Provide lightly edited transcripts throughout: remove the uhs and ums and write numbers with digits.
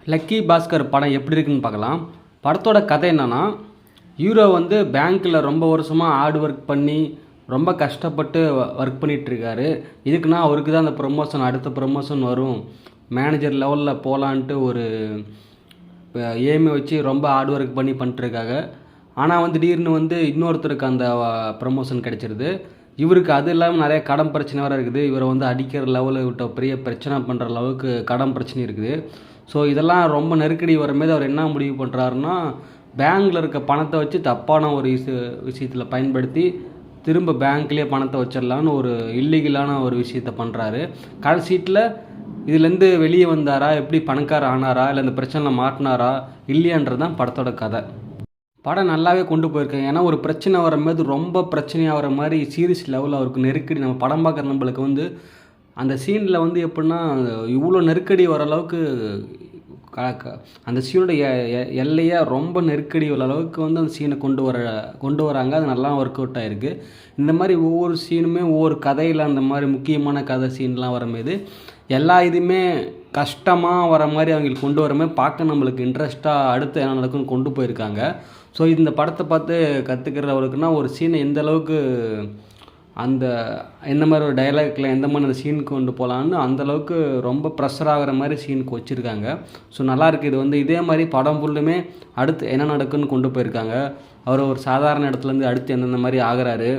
Lucky Bhaskar படம் எப்படி இருக்குன்னு பார்க்கலாம். படத்தோட கதை என்னன்னா, ஹீரோ வந்து பேங்க்கில் ரொம்ப வருஷமாக ஹார்ட் ஒர்க் பண்ணி ரொம்ப கஷ்டப்பட்டு ஒர்க் பண்ணிகிட்ருக்காரு. இதுக்குன்னா அவருக்கு தான் அந்த ப்ரொமோஷன் அடுத்த ப்ரொமோஷன் வரும், மேனேஜர் லெவலில் போகலான்ட்டு ஒரு ஏமை வச்சு ரொம்ப ஹார்ட் ஒர்க் பண்ணிட்டுருக்காங்க. ஆனால் வந்து திடீர்னு வந்து இன்னொருத்தருக்கு அந்த ப்ரமோஷன் கிடச்சிருது. இவருக்கு அது இல்லாமல் நிறைய கடன் பிரச்சனை வேறு இருக்குது. இவரை வந்து அடிக்கிற லெவலில் விட்ட பெரிய பிரச்சனை பண்ணுற அளவுக்கு கடன் பிரச்சனை இருக்குது. ஸோ இதெல்லாம் ரொம்ப நெருக்கடி வரும்போது அவர் என்ன முடிவு பண்ணுறாருன்னா, பேங்க்கில் இருக்க பணத்தை வச்சு தப்பான ஒரு விஷயத்தில் பயன்படுத்தி திரும்ப பேங்க்லேயே பணத்தை வச்சிடலான்னு ஒரு இல்லீகலான ஒரு விஷயத்தை பண்ணுறாரு. கடைசீட்டில் இதுலேருந்து வெளியே வந்தாரா, எப்படி பணக்கார ஆனாரா, இல்லை இந்த பிரச்சனையில் மாட்டினாரா இல்லையான்றது தான் படத்தோட கதை. படம் நல்லாவே கொண்டு போயிருக்கேன். ஏன்னா ஒரு பிரச்சனை வரும்போது ரொம்ப பிரச்சனையாக வர மாதிரி சீரியஸ் லெவலில் அவருக்கு நெருக்கடி நம்ம படம் பார்க்குற நம்மளுக்கு வந்து அந்த சீனில் வந்து எப்படின்னா இவ்வளோ நெருக்கடி வர அளவுக்கு அந்த சீனோட எல்லையை ரொம்ப நெருக்கடி வர அளவுக்கு வந்து அந்த சீனை கொண்டு வராங்க. அது நல்லா ஒர்க் அவுட் ஆகிருக்கு. இந்த மாதிரி ஒவ்வொரு சீனுமே ஒவ்வொரு கதையில் அந்த மாதிரி முக்கியமான கதை சீன்லாம் வரும்போது எல்லா இதுவுமே கஷ்டமாக வர மாதிரி அவங்களுக்கு கொண்டு வர மாதிரி பார்க்க நம்மளுக்கு இன்ட்ரெஸ்ட்டாக அடுத்து என்ன நடக்குன்னு கொண்டு போயிருக்காங்க. ஸோ இந்த படத்தை பார்த்து கற்றுக்கிறவருக்குன்னா ஒரு சீனை எந்த அளவுக்கு அந்த எந்த மாதிரி ஒரு டைலாக்ல எந்த மாதிரி அந்த சீனுக்கு கொண்டு போகலான்னு அந்தளவுக்கு ரொம்ப ப்ரெஷர் ஆகிற மாதிரி சீனுக்கு வச்சுருக்காங்க. ஸோ நல்லாயிருக்கு. இது வந்து இதே மாதிரி படம் ஃபுல்லுமே அடுத்து என்ன நடக்குன்னு கொண்டு போயிருக்காங்க. அவர் ஒரு சாதாரண இடத்துலேருந்து அடுத்து எந்தெந்த மாதிரி ஆகிறாரு,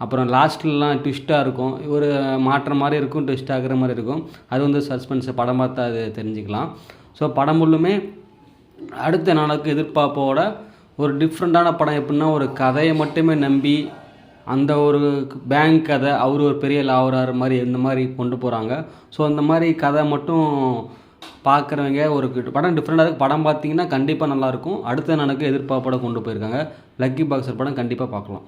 அப்புறம் லாஸ்ட்லலாம் ட்விஸ்ட்டாக இருக்கும், ஒரு மாற்ற மாதிரி இருக்கும், ட்விஸ்ட் ஆகிற மாதிரி இருக்கும். அது வந்து சஸ்பென்ஸை படம் பார்த்தா அது தெரிஞ்சுக்கலாம். ஸோ படம் ஃபுல்லுமே அடுத்து என்ன நடக்கும் எதிர்பார்ப்போட ஒரு டிஃப்ரெண்ட்டான படம். எப்படின்னா ஒரு கதையை மட்டுமே நம்பி அந்த ஒரு பேங்க் கதை அவர் ஒரு பெரிய லாவரார் மாதிரி இந்த மாதிரி கொண்டு போகிறாங்க. ஸோ அந்த மாதிரி கதை மட்டும் பார்க்குறவங்க ஒரு படம் டிஃப்ரெண்ட்டாக இருக்குது. படம் பார்த்தீங்கன்னா கண்டிப்பாக நல்லாயிருக்கும். அடுத்த நடக்க எதிர்பார்ப்போட கொண்டு போயிருக்காங்க. லக்கி பாக்ஸர் படம் கண்டிப்பாக பார்க்கலாம்.